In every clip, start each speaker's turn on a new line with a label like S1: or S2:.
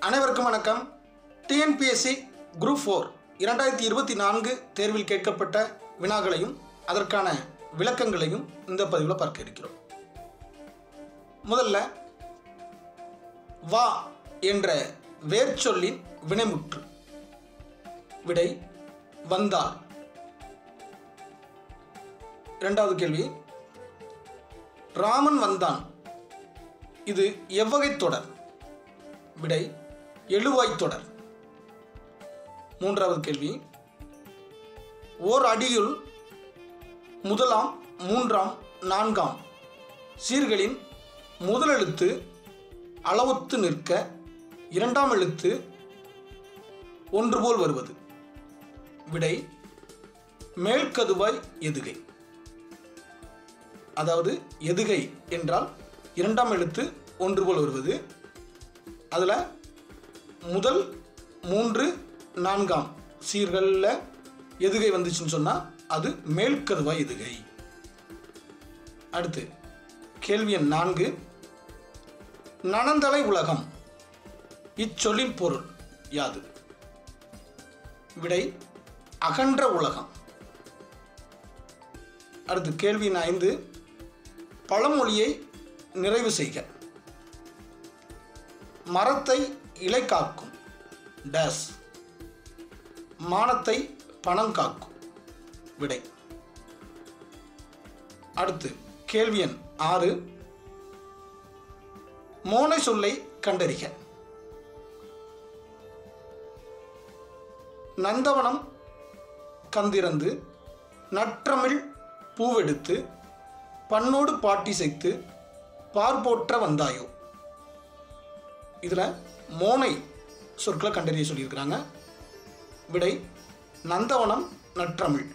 S1: அனைவருக்கும் வணக்கம். TNPSC group 4 2024 தேர்வில் கேட்கப்பட்ட வினாக்களையும் அதற்கான விளக்கங்களையும் இந்த பதிவில் பார்க்க இருக்கிறோம். முதல்ல வா என்ற வேர்ச்சொல்லின் வினைமுற்று. விடை வந்தார். இரண்டாவது கேள்வி, ராமன் வந்தான். இது எவ்வகை தொடர்? விடை எழுவாய் தொடர். மூன்றாவது கேள்வி, ஓர் அடியுள் முதலாம், மூன்றாம், நான்காம் சீர்களின் முதலெழுத்து அளவுத்து நிற்க இரண்டாம் எழுத்து ஒன்று போல் வருவது. விடை மேல்கதுவாய் எதுகை. அதாவது எதுகை என்றால் இரண்டாம் எழுத்து ஒன்று போல் வருவது. அதில் முதல், மூன்று, நான்காம் சீர்களில் எதுகை வந்துச்சுன்னு சொன்னால் அது மேல்கதுவாய் எதுகை. அடுத்து கேள்வி எண் 4, நனந்தலை உலகம் இச்சொல்லின் பொருள் யாது? விடை அகன்ற உலகம். அடுத்து கேள்வி எண் 5, பழமொழியை நிறைவு செய்க. மரத்தை இலை காக்கும் டேஸ், மானத்தை பணம் காக்கும். விடை. அடுத்து கேள்வி எண் 6, மோனை சொல்லை கண்டறிக. நந்தவனம் கந்திறந்து நற்றமிழ் பூவெடுத்து பண்ணோடு பாட்டி செய்து பார்போற்ற வந்தாயோ. இதில் மோனை சொற்களை கண்டறிய சொல்லியிருக்கிறாங்க. விடை நந்தவனம் நற்றமிழ்.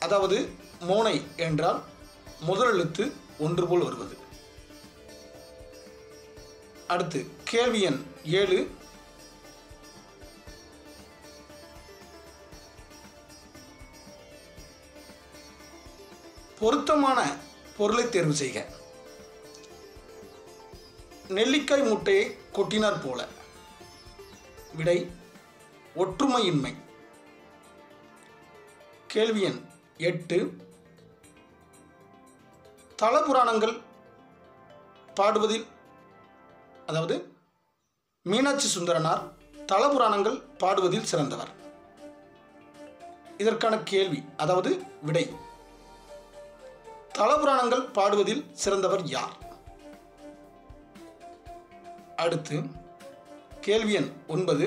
S1: அதாவது மோனை என்றால் முதலெழுத்து ஒன்று போல் வருவது. அடுத்து கேள்வி எண் 7, பொருத்தமான பொருளை தேர்வு செய்க. நெல்லிக்காய் முட்டையை கொட்டினார் போல. விடை ஒற்றுமையின்மை. கேள்வி எண் 8, தலபுராணங்கள் பாடுவதில், அதாவது மீனாட்சி சுந்தரனார் தலபுராணங்கள் பாடுவதில் சிறந்தவர். இதற்கான கேள்வி, அதாவது விடை, தலபுராணங்கள் பாடுவதில் சிறந்தவர் யார்? அடுத்து கேள்வி எண் 9,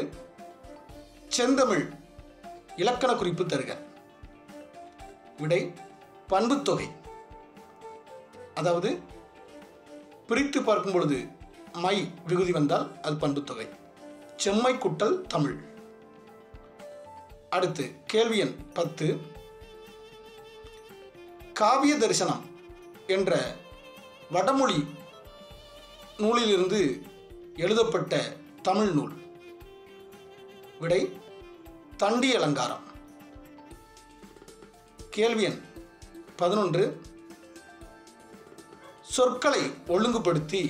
S1: செந்தமிழ் இலக்கண குறிப்பு தருக. விடை பண்புத்தொகை. அதாவது பிரித்து பார்க்கும் பொழுது மை விகுதி வந்தால் அது பண்புத்தொகை. செம்மை குட்டல் தமிழ். அடுத்து கேள்வி எண் 10, காவிய தரிசனம் என்ற வடமொழி நூலிலிருந்து எழுதப்பட்ட தமிழ் நூல். விடை தண்டி அலங்காரம். கேள்வி எண் 11, சொற்களை ஒழுங்குபடுத்தி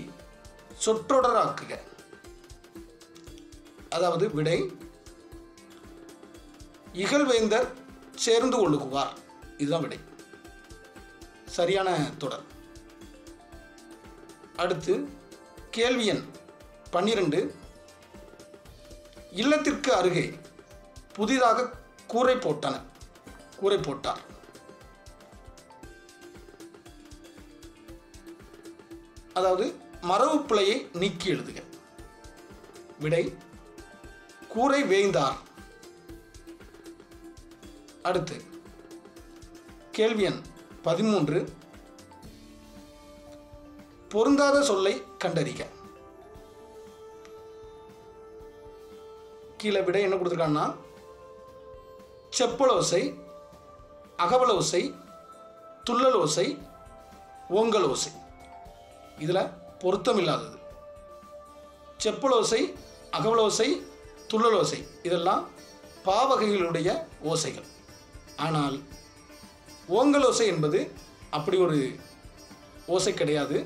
S1: சொற்றொடராக்குக. அதாவது விடை இகழ்வேந்தர் சேர்ந்து ஒழுகுவார். இதுதான் விடை, சரியான தொடர். அடுத்து கேள்வி எண் 12, இல்லத்திற்கு அருகே புதிதாக கூரை போட்டார். அதாவது மரபு பிழையை நீக்கி எழுதுக. விடை கூரை வேய்ந்தார். அடுத்து கேள்வி எண் 13, பொருந்தாத சொல்லை கண்டறிக. கீழே விடை என்ன கொடுத்துருக்காங்கன்னா, செப்பலோசை, அகவலோசை, துள்ளலோசை, ஓங்கலோசை. இதில் பொருத்தம் இல்லாதது செப்பலோசை, அகவலோசை, துள்ளலோசை இதெல்லாம் பாவகைகளுடைய ஓசைகள். ஆனால் ஓங்கலோசை என்பது அப்படி ஒரு ஓசை கிடையாது.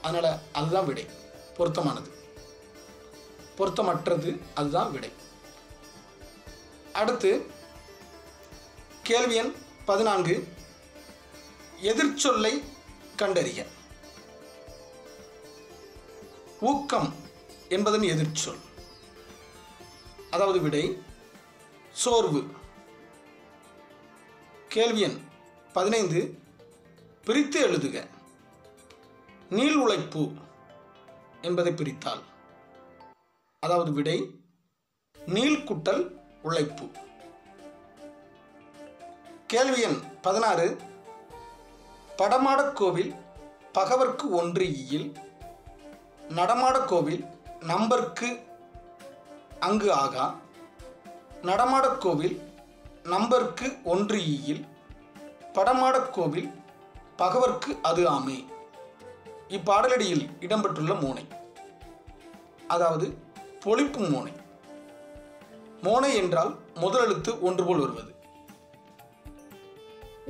S1: அதனால் அதுதான் விடை பொருத்தமானது. பொருத்தமற்றது, அதுதான் விடை. அடுத்து கேள்வி எண் 14. எதிர்ச்சொல்லை கண்டறிய. ஊக்கம் என்பதன் எதிர்ச்சொல், அதாவது விடை சோர்வு. கேள்வி எண் 15. பிரித்து எழுதுக. நீள் உழைப்பு என்பதை பிரித்தால், அதாவது விடை நீள் கூட்டல் உழைப்பு. கேள்வி எண் 16. படமாடக் கோவில் பகவர்க்கு ஒன்று ஈயில், நடமாடக் கோவில் நம்பர்க்கு அங்கு ஆகா, நடமாடக் கோவில் நம்பர்க்கு ஒன்று ஈயில், படமாடக் கோவில் பகவர்க்கு அது ஆமே. இப்பாடலடியில் இடம்பெற்றுள்ள மோனை, அதாவது பொழிப்பு மோனை. மோனை என்றால் முதலெழுத்து ஒன்று போல் வருவது.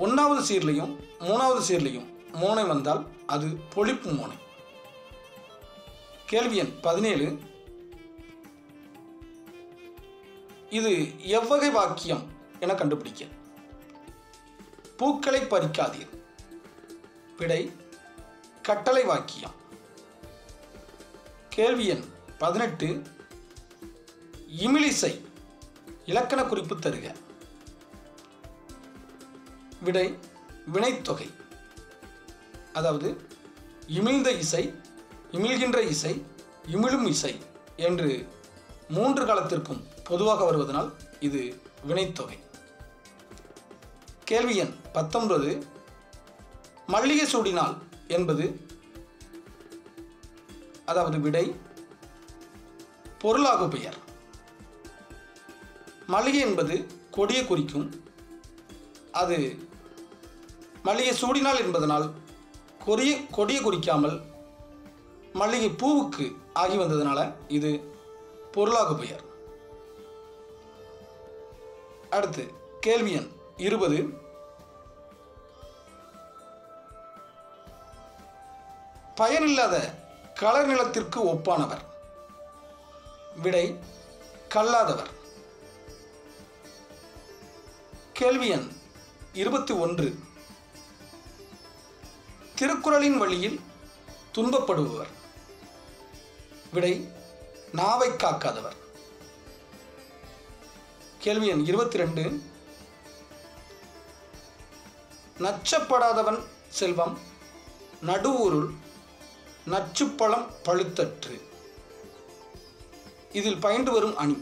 S1: 1வது சீர்லையும் 3வது சீர்லையும் மோனை வந்தால் அது பொழிப்பு மோனை. கேள்வி எண் 17. இது எவ்வகை வாக்கியம் என கண்டுபிடிக்க. பூக்களை பறிக்காதீர். விடை கட்டளை வாக்கியம். கேள்வி எண் 18. இமிழிசை இலக்கண குறிப்பு தருக. விடை வினைத்தொகை, அதாவது இமிழ்ந்த இசை, இமிழ்கின்ற இசை, இமிழும் இசை என்று 3 காலத்திற்கும் பொதுவாக வருவதனால் இது வினைத்தொகை. கேள்வி எண் 19. மல்லிகை சூடினால் என்பது, அதாவது விடை பொருளாகு பெயர். மல்லிகை என்பது கொடியை குறிக்கும். அது மல்லிகை சூடினால் என்பதனால் கொடியை குறிக்காமல் மல்லிகை பூவுக்கு ஆகி வந்ததனால இது பொருளாகு பெயர். அடுத்து கேள்வி எண் 20. பயனில்லாத களர் நிலத்திற்கு ஒப்பானவர். விடை கல்லாதவர். கேள்வி எண் 21. திருக்குறளின் வழியில் துன்பப்படுபவர். விடை நாவை காக்காதவர். கேள்வி எண் 22. நச்சப்படாதவன் செல்வம் நடுவூருள் நச்சுப்பழம் பழுத்தற்று. இதில் பயின்று வரும் அணி.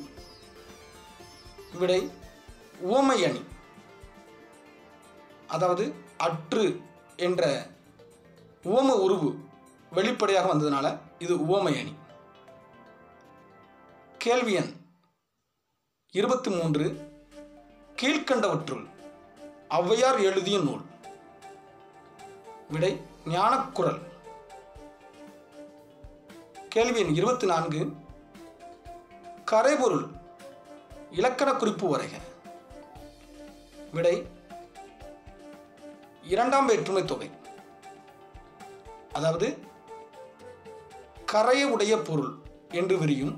S1: விடை உவமை அணி, அதாவது அற்று என்ற உவம உருவு வெளிப்படையாக வந்ததனால இது உவமை அணி. கேள்வி எண் 23. கீழ்கண்டவற்றுள் ஔவையார் எழுதிய நூல். விடை ஞானக்குறள். கேள்வி எண் 24. கரைபொருள் இலக்கண குறிப்பு வரைக. விடை 2ஆம் வேற்றுமை தொகை, அதாவது கரையை உடைய பொருள் என்று விரியும்.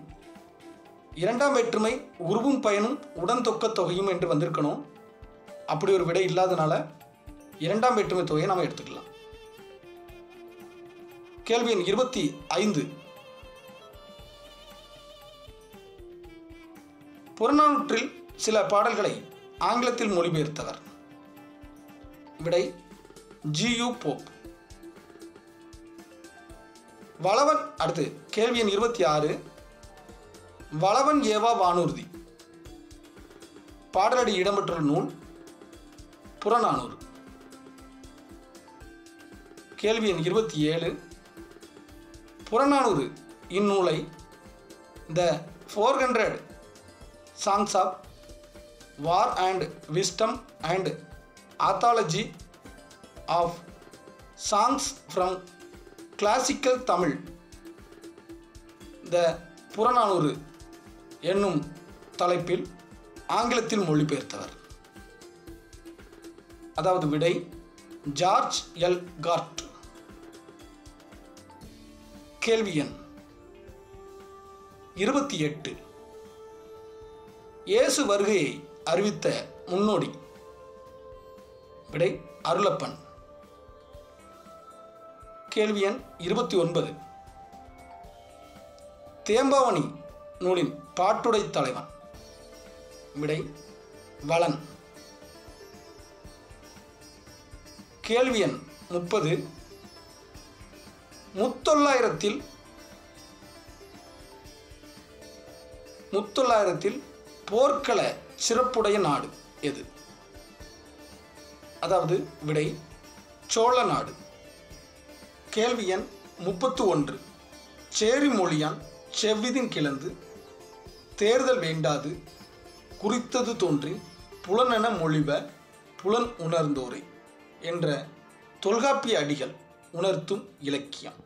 S1: 2ஆம் வேற்றுமை உருவும் பயனும் உடன் தொக்க தொகையும் என்று வந்திருக்கணும். அப்படி ஒரு விடை இல்லாதனால 2ஆம் வேற்றுமை தொகையை நாம் எடுத்துக்கலாம். கேள்வி எண் 25. புறநானூற்றில் சில பாடல்களை ஆங்கிலத்தில் மொழிபெயர்த்தவர். விடை ஜி.யு. போப். வளவன். அடுத்து கேள்வி எண் 26. வளவன் ஏவா வானூர்தி பாடலடி இடம்பெற்றுள்ள நூல் புறநானூறு. கேள்வி எண் 27. புறநானூறு இந்நூலை த 400 Songs of War and Wisdom and Anthology of Songs from Classical Tamil, த புறநானூறு என்னும் தலைப்பில் ஆங்கிலத்தில் மொழிபெயர்த்தவர். அதாவது விடை ஜார்ஜ் எல் கார்ட். கேள்வி எண் 28. இயேசு வருகையை அறிவித்த முன்னோடி. விடை அருளப்பன். கேள்வி எண் 29. தேம்பாவணி நூலின் பாட்டுடை தலைவன். விடை வளன். கேள்வி எண் 30. முத்தொள்ளாயிரத்தில் போர்க்கள சிறப்புடைய நாடு எது? அதாவது விடை சோழ நாடு. கேள்வி எண் 31. சேரி மொழியான் செவ்விதின் கிளந்து தேர்தல் வேண்டாது குறித்தது தோன்றி புலனென மொழிவ புலன் உணர்ந்தோரை என்ற தொல்காப்பிய அடிகள் உணர்த்தும் இலக்கியம்.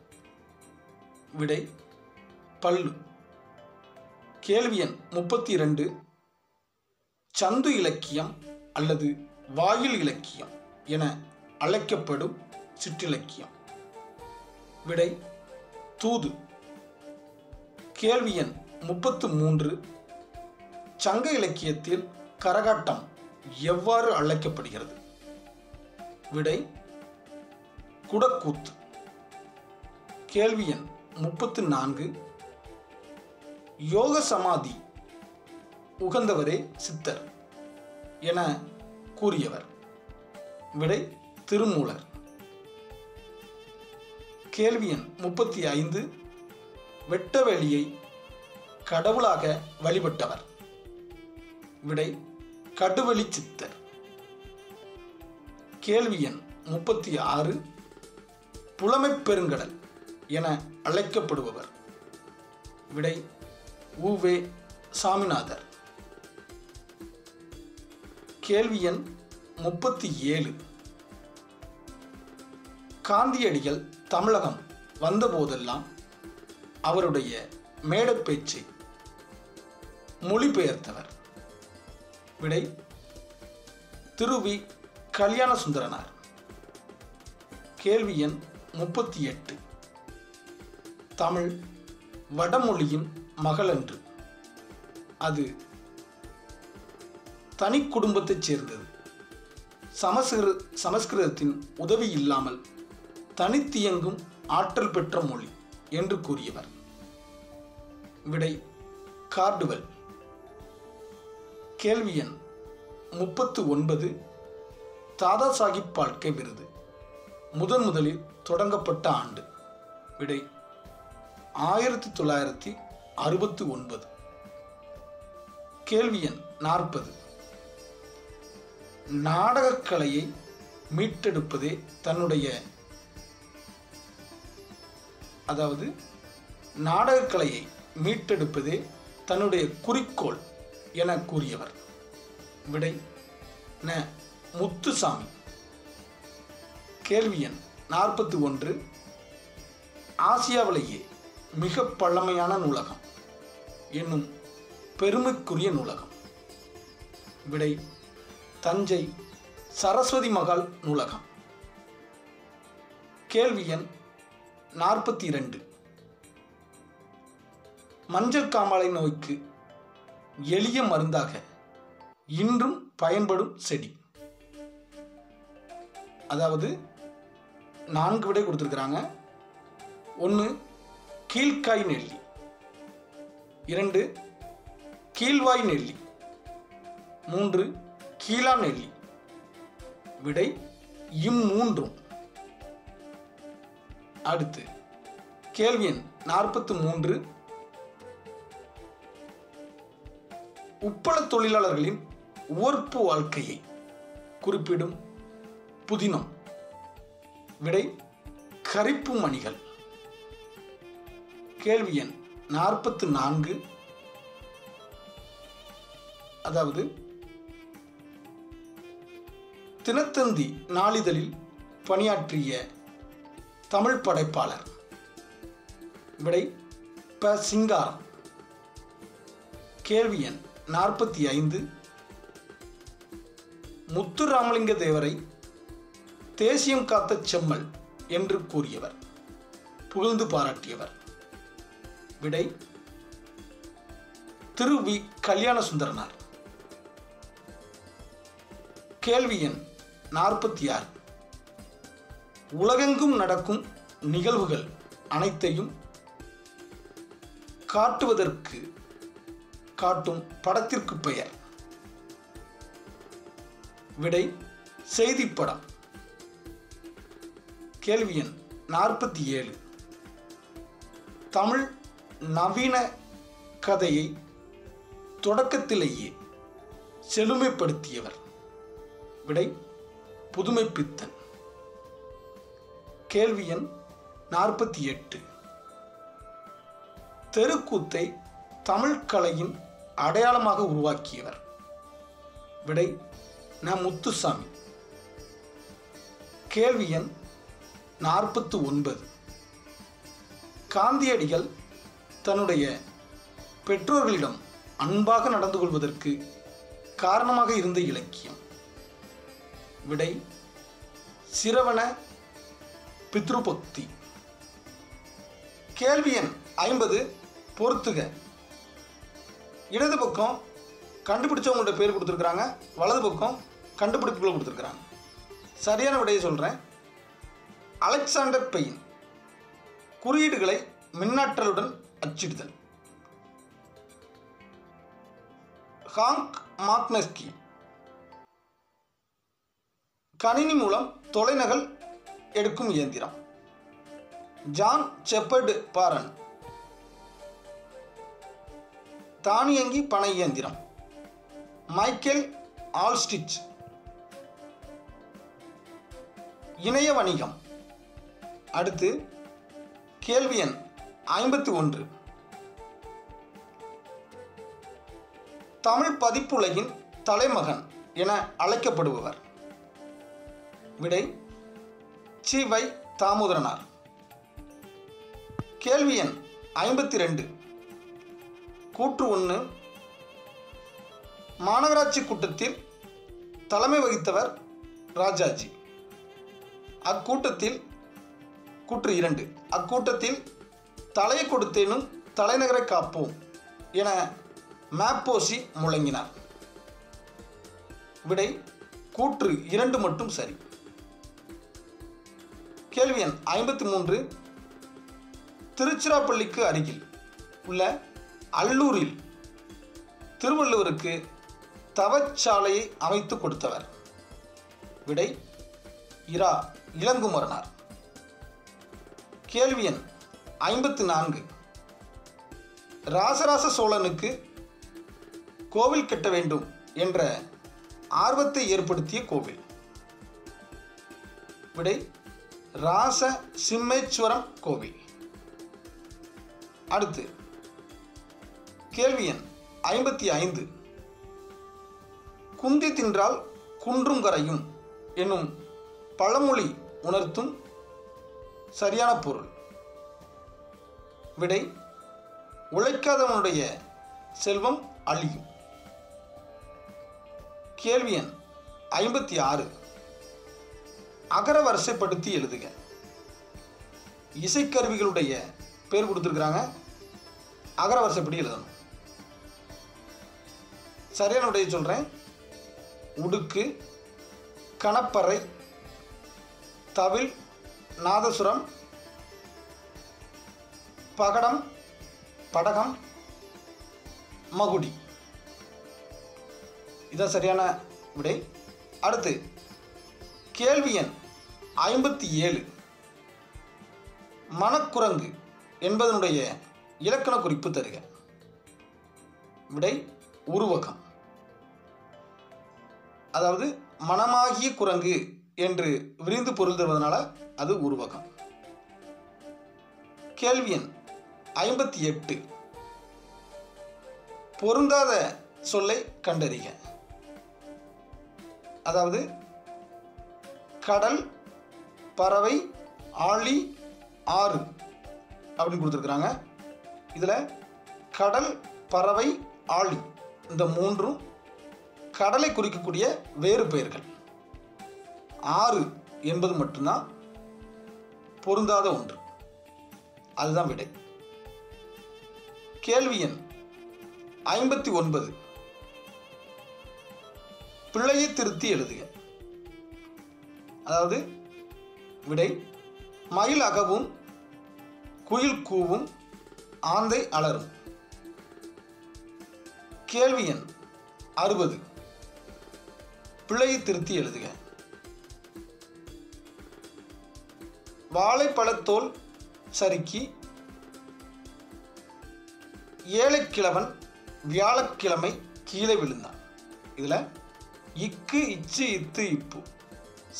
S1: விடை பல்லு. கேள்வி எண் 32. சந்து இலக்கியம் அல்லது வாயில் இலக்கியம் என அழைக்கப்படும் சிற்றிலக்கியம். விடை தூது. கேள்வி எண் 33. சங்க இலக்கியத்தில் கரகாட்டம் எவ்வாறு அழைக்கப்படுகிறது? விடை குடக்கூத்து. கேள்வி எண் 34. யோக சமாதி உகந்தவரே சித்தர் என கூறியவர். விடை திருமூலர். கேள்வி எண் 35. வெட்டவெளியை கடவுளாக வழிபட்டவர். விடை கடுவெளி சித்தர். கேள்வி எண் 36. புலமைப் பெருங்கடல் என அழைக்கப்படுபவர். விடை உ.வே. சாமிநாதர். கேள்வி எண் 37. காந்தியடிகள் தமிழகம் வந்தபோதெல்லாம் அவருடைய மேடைப்பேச்சை மொழிபெயர்த்தவர். விடை திருவி கல்யாண சுந்தரனார். கேள்வி எண் 38. தமிழ் வடமொழியின் மகளன்று. அது தனி குடும்பத்தைச் சேர்ந்தது. சமஸ்கிருதத்தின் உதவி இல்லாமல் தனித்தியங்கும் ஆற்றல் பெற்ற மொழி என்று கூறியவர். விடை கார்டுவெல். கேள்வி எண் 39. தாதா சாஹிப் பால்கே விருது முதலில் தொடங்கப்பட்ட ஆண்டு. விடை 1969. கேள்வி எண் 40. நாடகக்கலையை மீட்டெடுப்பதே தன்னுடைய நாடகக்கலையை மீட்டெடுப்பதே தன்னுடைய குறிக்கோள் என கூறியவர். விடை ந. முத்துசாமி. கேள்வி எண் 41. ஆசியாவிலேயே மிக பழமையான நூலகம் என்னும் பெருமைக்குரிய நூலகம். விடை தஞ்சை சரஸ்வதி மகால் நூலகம். கேள்வி எண் 42. மஞ்சள் காமாலை நோய்க்கு எளிய மருந்தாக இன்றும் பயன்படும் செடி. அதாவது 4 விடை கொடுத்துருக்குறாங்க. 1 கீழ்காய் நெல்லி, 2 கீழ்வாய் நெல்லி, 3 கீழா நெல்லி. விடை இம்மூன்றும். அடுத்து கேள்வி எண் 43. உப்பள தொழிலாளர்களின் உவர்ப்பு வாழ்க்கையை குறிப்பிடும் புதினம். விடை கரிப்பு மணிகள். கேள்வி எண் 44. அதாவது தினத்தந்தி நாளிதழில் பணியாற்றிய தமிழ் படைப்பாளர். விடை ப. சிங்காரம். கேள்வி எண் 45. முத்துராமலிங்க தேவரை தேசியம் காத்த செம்மல் என்று கூறியவர், புகழ்ந்து பாராட்டியவர். விடை திரு வி கல்யாண சுந்தரனார். கேள்வி எண் 46. உலகெங்கும் நடக்கும் நிகழ்வுகள் அனைத்தையும் காட்டுவதற்கு காட்டும் படத்திற்கு பெயர்? விடை செய்திப்படம். கேள்வி எண் 47. தமிழ் நவீன கதையை தொடக்கத்திலேயே செழுமைப்படுத்தியவர்? விடை புதுமைப்பித்தன். கேள்வி எண் 48. தெருக்கூத்தை தமிழ் கலையின் அடையாளமாக உருவாக்கியவர்? விடை ந. முத்துசாமி. கேள்வி எண் 49. காந்தியடிகள் தன்னுடைய பெற்றோர்களிடம் அன்பாக நடந்து கொள்வதற்கு காரணமாக இருந்த இலக்கியம்? விடை சிரவண பித்ருபக்தி. கேள்வி எண் 50. பொறுத்துக. இடது பக்கம் கண்டுபிடிச்சவங்களோட பேர் கொடுத்துருக்குறாங்க, வலது பக்கம் கண்டுபிடிப்புகளை கொடுத்துருக்குறாங்க. சரியான விடையை சொல்கிறேன். Alexander Bain. குறியீடுகளை மின்னாற்றலுடன் அச்சிடுதல். Hank Magnuski. கணினி மூலம் தொலைநகல் எடுக்கும் இயந்திரம்? John Shepherd Barron. தானியங்கி பண இயந்திரம்? Michael Aldrich. இணைய வணிகம். அடுத்து கேள்வி எண் 51. தமிழ் பதிப்புலகின் தலைமகன் என அழைக்கப்படுபவர்? விடை சி. வை. தாமோதரனார். கேள்வி எண் 52. கூற்று 1. மாநகராட்சி கூட்டத்தில் தலைமை வகித்தவர் ராஜாஜி. அக்கூட்டத்தில் கூற்று 2. அக்கூட்டத்தில் தலையை கொடுத்தேனும் தலைநகரை காப்போம் என மாப்போசி முழங்கினார். விடை கூற்று 2 மட்டும் சரி. கேள்வி எண் 53. திருச்சிராப்பள்ளிக்கு அருகில் உள்ள அல்லூரில் திருவள்ளுவருக்கு தவச்சாலையை அமைத்து கொடுத்தவர்? விடை இரா. இளங்குமரனார். கேள்வி எண் 54. ராசராச சோழனுக்கு கோவில் கட்ட வேண்டும் என்ற ஆர்வத்தை ஏற்படுத்திய கோவில்? விடை ராச சிம்மேஸ்வரம் கோவில். அடுத்து கேள்வி எண் 55. குந்தி தின்றால் குன்றும் கரையும் என்னும் பழமொழி உணர்த்தும் சரியான பொருள்? விடை உழைக்காதவனுடைய செல்வம் அழியும். கேள்வி எண் 56. அகர வரிசைப்படுத்தி எழுதுக. இசைக்கருவிகளுடைய பேர் கொடுத்துருக்குறாங்க, அகர வரிசைப்படி எழுதணும். சரியான விடையை சொல்கிறேன். உடுக்கு, கணப்பறை, தவில், நாதசுரம், பகடம், படகம், மகுடி. இதான் சரியான விடை. அடுத்து கேள்வி எண் 57. மனக்குரங்கு என்பதனுடைய இலக்கண குறிப்பு தருக. விடை உருவகம். அதாவது மனமாகிய குரங்கு என்று விரிந்து பொருள் தருவதனால அது உருவகம். கேள்வி எண் 58. பொருந்தாத சொல்லை கண்டறிக. அதாவது கடல், பறவை, ஆழி, ஆறு அப்படின்னு கொடுத்துருக்குறாங்க. இதில் கடல், பறவை, ஆழி இந்த மூன்றும் கடலை குறிக்கக்கூடிய வேறு பெயர்கள். ஆறு என்பது மட்டும்தான் பொருந்தாத ஒன்று. அதுதான் விடை. கேள்வி எண் 59. பிழையை திருத்தி எழுதுக. அதாவது விடை மயில் அகவும் குயில் கூவும் ஆந்தை அலரும். கேள்வி எண் 60. பிழையை திருத்தி எழுதுக. வாழைப்பழத்தோல் சறுக்கி ஏழைக்கிழவன் வியாழக்கிழமை கீழே விழுந்தான். இதில் இக்கு இச்சு இத்து இப்பு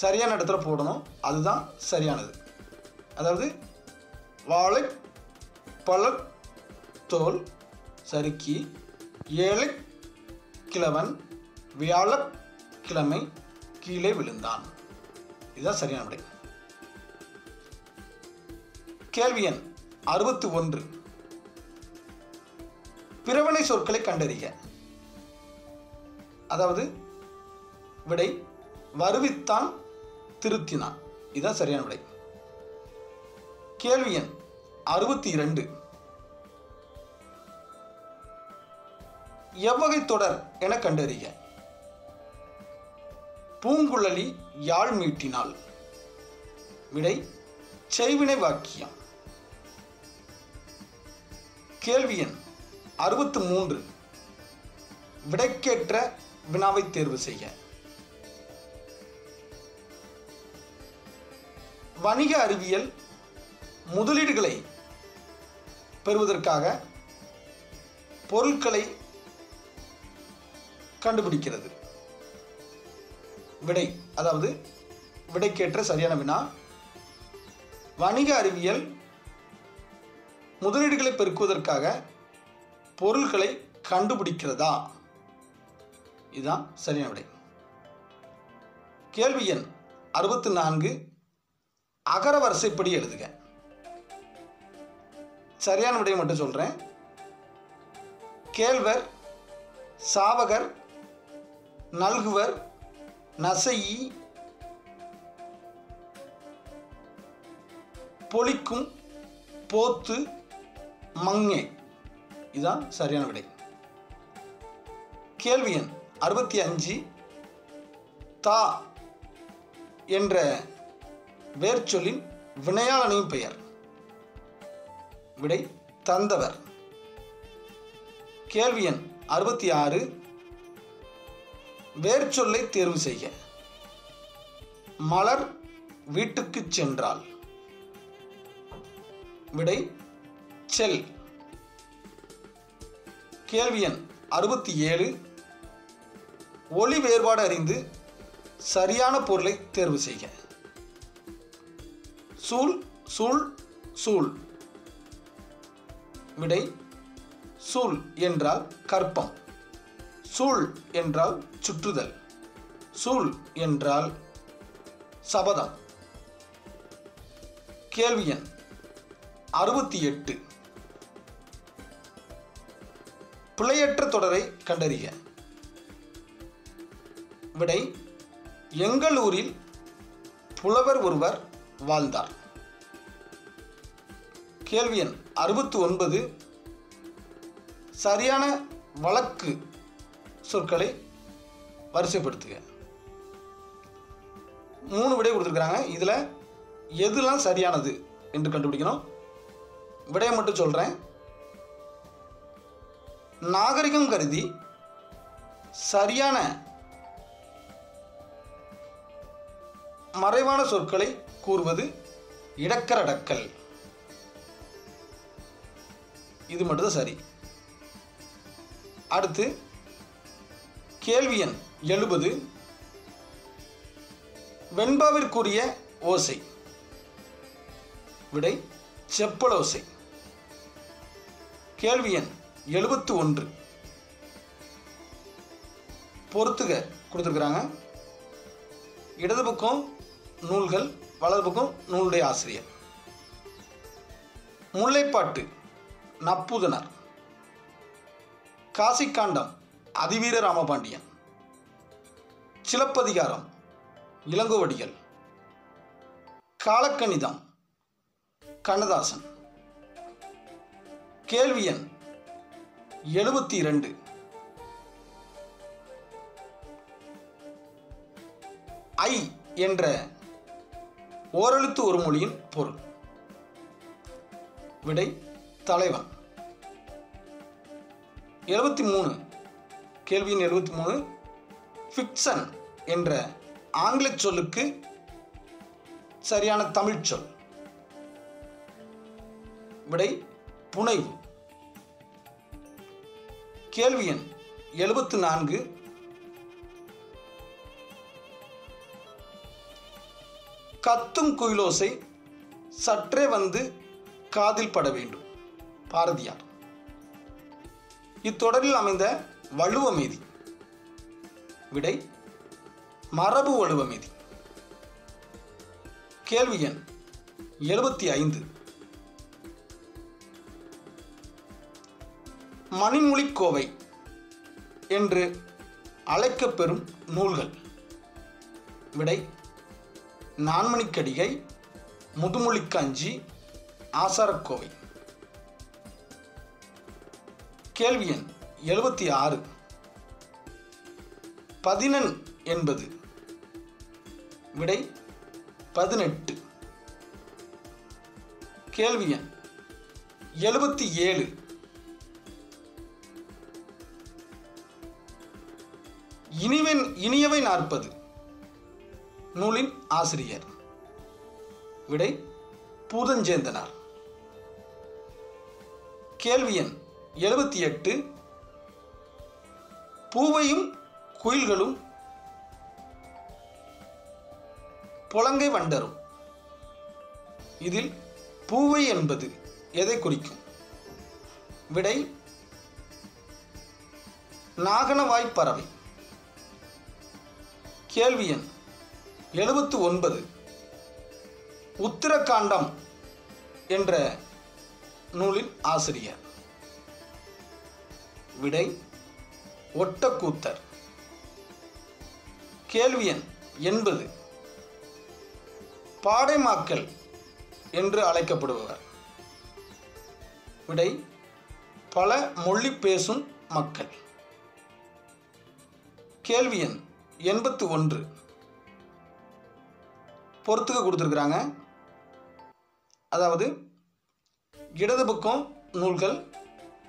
S1: சரியான இடத்துல போடணும், அதுதான் சரியானது. அதாவது வாழைப்பழத்தோல் சறுக்கி ஏழைக்கிழவன் வியாழக்கிழமை கீழே விழுந்தான். இதுதான் சரியான விடை. கேள்வி எண் 61. பிறவனை சொற்களை கண்டறிக. அதாவது விடை வருவித்தான் திருத்தினான். இதுதான் சரியான விடை. கேள்வி எண் 62. எவ்வகை தொடர் என கண்டறிக. பூங்குழலி யாழ் மீட்டினாள். விடை செய்வினை வாக்கியம். கேள்வி எண் 63. விடைக்கேற்ற வினாவை தேர்வு செய்க. வணிக அறிவியல் முதலீடுகளை பெறுவதற்காக பொருட்களை கண்டுபிடிக்கிறது. விடை, அதாவது விடைக்கேற்ற சரியான வினா வணிக அறிவியல் முதலீடுகளை பெருக்குவதற்காக பொருட்களை கண்டுபிடிக்கிறதா? இதுதான் சரியான விடை. கேள்வி எண் 64. அகர வரிசைப்படி எழுதுக. சரியான விடையை மட்டும் சொல்றேன். கேள்வர், சாவகர், நல்குவர், நசையி, பொலிக்கும், போத்து, மங்கே. இதுதான் சரியான விடை. கேள்வி எண் 65. தா என்ற வேர்ச்சொல்லின் வினையாளனின் பெயர். விடை தந்தவர். கேள்வி எண் 66. வேர்ச்சொல்லை தேர்வு செய்க. மலர் வீட்டுக்கு சென்றாள். விடை செல். கேள்வி எண் 67. ஒலி வேறுபாடு அறிந்து சரியான பொருளை தேர்வு செய்க. சூல், சூள், சூள். விடை சூல் என்றால் கற்பம், சூள் என்றால் சுற்றுதல், சூல் என்றால் சபதம். கேள்வி எண் 68. பிழையற்ற தொடரை கண்டறிக. விடை எங்கள் ஊரில் புலவர் ஒருவர் வாழ்ந்தார். கேள்வி எண் 69. சரியான வழக்கு சொற்களை வரிசைப்படுத்துக. 3 விடை கொடுத்துருக்காங்க. இதில் எதுலாம் சரியானது என்று கண்டுபிடிக்கணும். விடையை மட்டும் சொல்கிறேன். நாகரிகம் கருதி சரியான மறைவான சொற்களை கூறுவது இடக்கரடக்கல். இது மட்டும்தான் சரி. அடுத்து கேள்வி எண் 70. வெண்பாவிற்குரிய ஓசை. விடை செப்பலோசை. கேள்வி எண் 71. பொறுத்துக கொடுத்துருக்குறாங்க. இடது பக்கம் நூல்கள், வலது பக்கம் நூலுடைய ஆசிரியர். முல்லைப்பாட்டு நப்பூதனர். காசிக்காண்டம் அதிவீர ராமபாண்டியன். சிலப்பதிகாரம் இளங்கோவடிகள். காலக்கணிதம் கண்ணதாசன். கேள்வி எண் 72. ஐ என்ற ஓரெழுத்து ஒரு மொழியின் பொருள். விடை தலைவன். 73. கேள்வியின் 73. ஃபிக்சன் என்ற ஆங்கில சொல்லுக்கு சரியான தமிழ் சொல். விடை புனைவு. கேள்வி எண் 74. கத்தும் குயிலோசை சற்றே வந்து காதில் பட வேண்டும். பாரதியார். இத்தொடரில் அமைந்த வள்ளுவமேதி. விடை மரபு வள்ளுவமேதி. கேள்வி எண் 75. மணிமொழிக்கோவை என்று அழைக்கப்பெறும் நூல்கள். விடை நான்மணிக்கடிகை, முதுமொழிக்காஞ்சி, ஆசாரக்கோவை. கேள்வி எண் 76. பதினெண் என்பது. விடை 18. கேள்வி எண் 77. இனியவை 40 நூலின் ஆசிரியர். விடை பூதஞ்சேந்தனார். கேள்வி எண் 78. பூவையும் குயில்களும் புலங்கை வண்டரும். இதில் பூவை என்பது எதை குறிக்கும்? விடை நாகனவாய் பறவை. கேள்வி எண் 79. உத்திரகாண்டம் என்ற நூலின் ஆசிரியர். விடை ஒட்டக்கூத்தர். கேள்வி எண் 80. பாடைமாக்கள் என்று அழைக்கப்படுபவர். விடை பல மொழி பேசும் மக்கள். கேள்வி எண் 81. பொறுத்துக்க கொடுத்துருக்குறாங்க. அதாவது இடது பக்கம் நூல்கள்,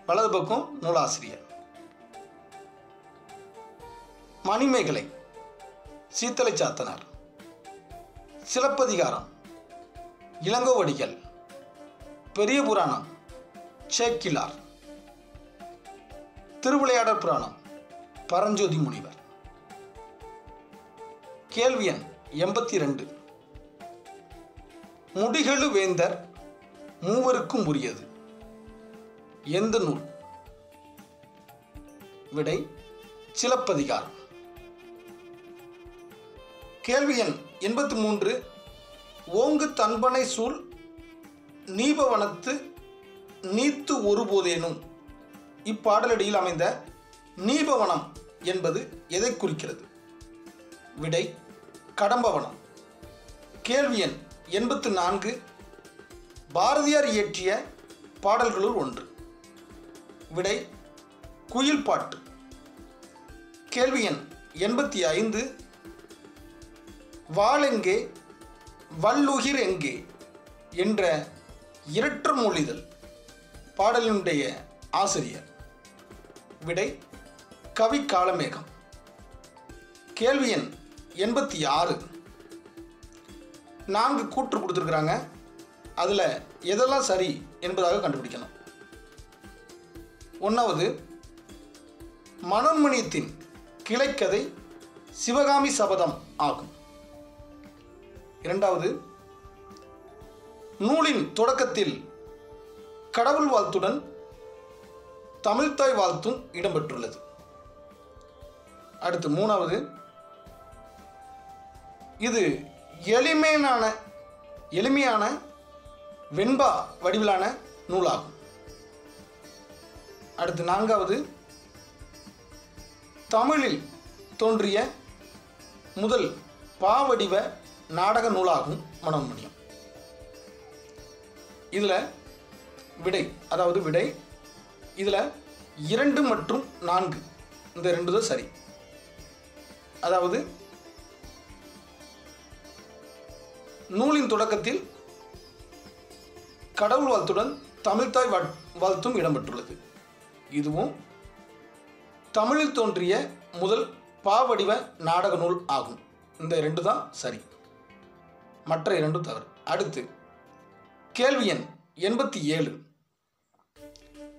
S1: வலது பக்கம் நூலாசிரியர். மணிமேகலை சீத்தலை சாத்தனார். சிலப்பதிகாரம் இளங்கோவடிகள். பெரிய புராணம் சேக்கிழார். திருவிளையாடற் புராணம் பரஞ்சோதி முனிவர். கேள்வி எண் 82. முடிகெழு வேந்தர் மூவருக்கும் உரியது. எந்த நூல்? விடை சிலப்பதிகாரம். கேள்வி எண் 83. ஓங்கு தன்பனை சூழ் நீபவனத்து நீத்து ஒருபோதேனும். இப்பாடலடியில் அமைந்த நீபவனம் என்பது எதை குறிக்கிறது? விடை கடம்பவனம். கேள்வி எண் 84. பாரதியார் இயற்றிய பாடல்களுள் ஒன்று. விடை குயில் பாட்டு. கேள்வி எண் 85. வாளெங்கே வல்லுகிர் எங்கே என்ற இரற்ற மொழிதல் பாடலினுடைய ஆசிரியர். விடை கவி காளமேகம். கேள்வி எண் 86. 4 கூற்று கொடுத்துருக்குறாங்க. அதில் எதெல்லாம் சரி என்பதாக கண்டுபிடிக்கணும். 1வது, மனோன்மணியத்தின் கிளைக்கதை சிவகாமி சபதம் ஆகும். 2வது, நூலின் தொடக்கத்தில் கடவுள் வாழ்த்துடன் தமிழ்த்தாய் வாழ்த்தும் இடம்பெற்றுள்ளது. அடுத்து 3வது, இது எளிமையான வெண்பா வடிவிலான நூலாகும். அடுத்து 4வது, தமிழில் தோன்றிய முதல் பாவடிவ நாடக நூலாகும் மனோன்மணியம். இதில் விடை இதில் 2 மற்றும் 4 இந்த 2 தான் சரி. அதாவது நூலின் தொடக்கத்தில் கடவுள் வாழ்த்துடன் தமிழ்த்தாய் வாழ்த்தும் இடம்பெற்றுள்ளது. இதுவும் தமிழில் தோன்றிய முதல் பாவடிவ நாடக நூல் ஆகும். இந்த 2 தான் சரி, மற்ற 2 தவறு. அடுத்து கேள்வி எண் 87.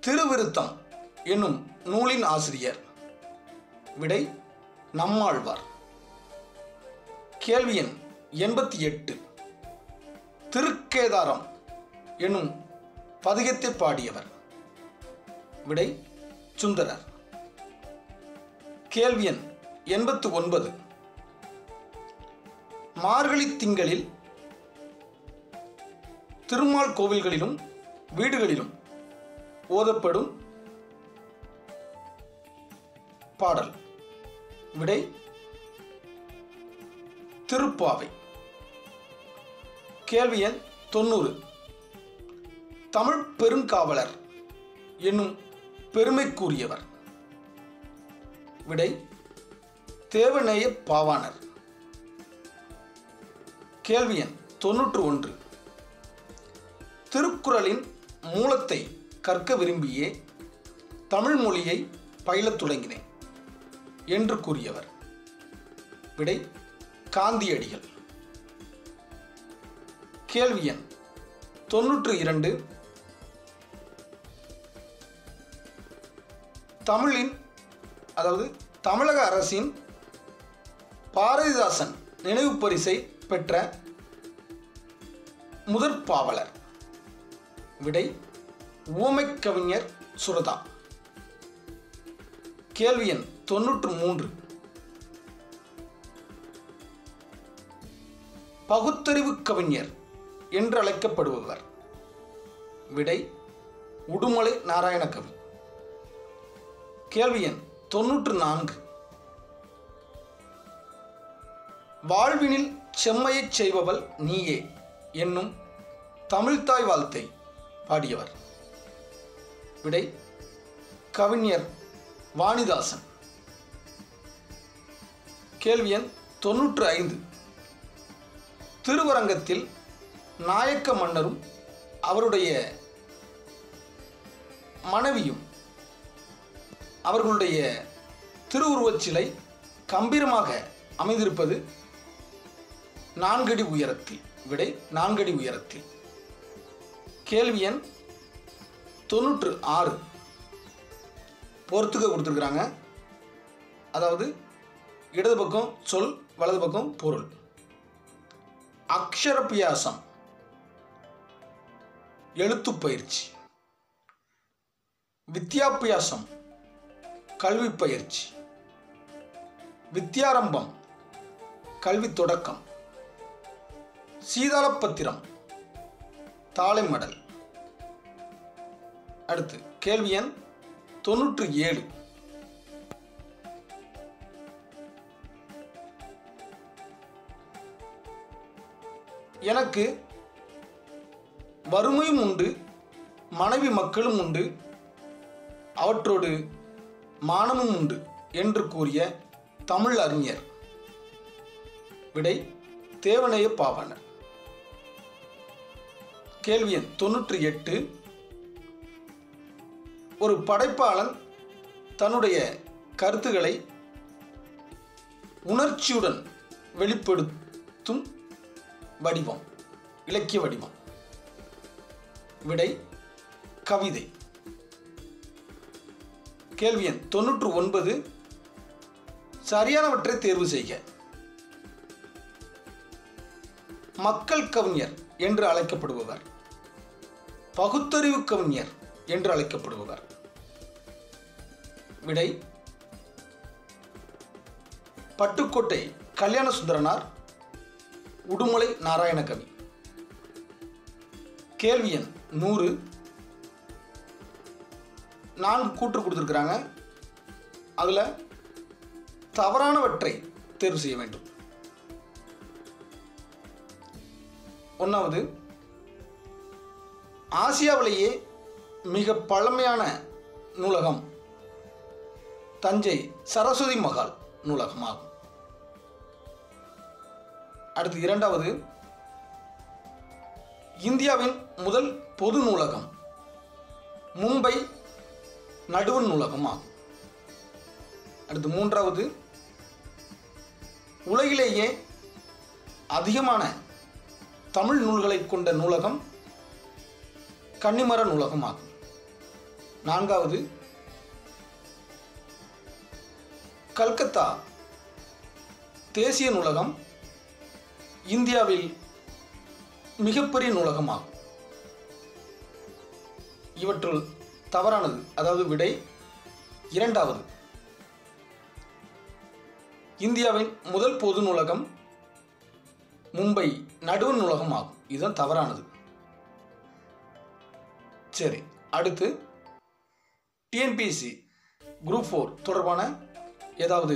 S1: திருவிருத்தம் என்னும் நூலின் ஆசிரியர்? விடை நம்மாழ்வார். கேள்வி எண் 88. திருக்கேதாரம் என்னும் பதிகத்தை பாடியவர்? விடை சுந்தரர். கேள்வி எண் 89. மார்கழி திங்களில் திருமால் கோவில்களிலும் வீடுகளிலும் ஓதப்படும் பாடல்? விடை திருப்பாவை. கேள்வி எண் 90. தமிழ் பெருங்காவலர் என்னும் பெருமைக்குரியவர்? விடை தேவநேய பாவாணர். கேள்வி எண் 91. திருக்குறளின் மூலத்தை கற்க விரும்பியே தமிழ் மொழியை பயிலத் தொடங்கினேன் என்று கூறியவர்? விடை காந்தியடிகள். கேள்வி எண் 92. தமிழக அரசின் பாரதிதாசன் நினைவு பரிசை பெற்ற முதற் பாவலர்? விடை உவமைக் கவிஞர் சுரதா. கேள்வி எண் 93. பகுத்தறிவு கவிஞர் என்று அழைக்கப்படுபவர்? விடை உடுமலை நாராயணகவி. கேள்வி எண் 94. வாழ்வினில் செம்மையைச் செய்பவள் நீயே என்னும் தமிழ்த்தாய் வாழ்த்தை பாடியவர்? விடை கவிஞர் வாணிதாசன். கேள்வி எண் 95. திருவரங்கத்தில் நாயக்க மன்னரும் அவருடைய மனைவியும் அவர்களுடைய திருவுருவச் சிலை கம்பீரமாக அமைந்திருப்பது 4 அடி உயரத்தில்? விடை 4 அடி உயரத்தில். கேள்வி எண் 96. பொறுத்துக்க கொடுத்துருக்குறாங்க. அதாவது இடது பக்கம் சொல், வலது பக்கம் பொருள். அக்ஷரபியாசம் எழுத்து பயிற்சி, வித்யாபியாசம் கல்வி பயிற்சி, வித்யாரம்பம் கல்வி தொடக்கம், சீதாளப்பத்திரம் தாளைமடல். அடுத்து கேள்வி எண் 97. எனக்கு வறுமையும் உண்டு, மனைவி மக்களும் உண்டு, அவற்றோடு மானமும் உண்டு என்று கூறிய தமிழ் அறிஞர்? விடை தேவநேய பாவாணர். கேள்வி எண் 98. ஒரு படைப்பாளன் தன்னுடைய கருத்துக்களை உணர்ச்சியுடன் வெளிப்படுத்தும் வடிவம், இலக்கிய வடிவம்? விடை கவிதை. கேள்வி எண் 99. சரியானவற்றை தேர்வு செய்க. மக்கள் கவிஞர் என்று அழைக்கப்படுபவர்? பகுத்தறிவு கவிஞர் என்று அழைக்கப்படுபவர்? விடை பட்டுக்கோட்டை கல்யாண சுந்தரனார், உடுமலை நாராயணகவி. கேள்வி எண் 100. 4 கூற்று கொடுத்துருக்குறாங்க. அதில் தவறானவற்றை தேர்வு செய்ய வேண்டும். 1வது, ஆசியாவிலேயே மிக பழமையான நூலகம் தஞ்சை சரஸ்வதி மகால் நூலகமாகும். அடுத்து இரண்டாவது, இந்தியாவின் முதல் பொது நூலகம் மும்பை நடுவண் நூலகம் ஆகும். அடுத்து மூன்றாவது, உலகிலேயே அதிகமான தமிழ் நூல்களை கொண்ட நூலகம் கன்னிமர நூலகம் ஆகும். நான்காவது, கல்கத்தா தேசிய நூலகம் இந்தியாவில் மிகப்பெரிய நூலகமாகும். இவற்றுள் தவறானது, அதாவது விடை இரண்டாவது, இந்தியாவின் முதல் பொது நூலகம் மும்பை நடுவண் நூலகம் ஆகும். இதுதான் தவறானது. சரி, அடுத்து டிஎன்பிஎஸ்சி குரூப் 4 தொடர்பான ஏதாவது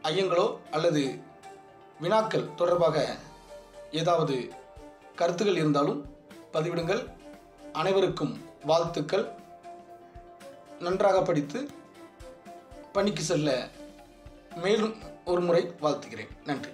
S1: ஐயங்களோ அல்லது வினாக்கள் தொடர்பாக ஏதாவது கருத்துக்கள் இருந்தாலும் பதிவிடுங்கள். அனைவருக்கும் வாழ்த்துக்கள். நன்றாக படித்து பணிக்கு செல்ல மேலும் ஒரு முறை வாழ்த்துகிறேன். நன்றி.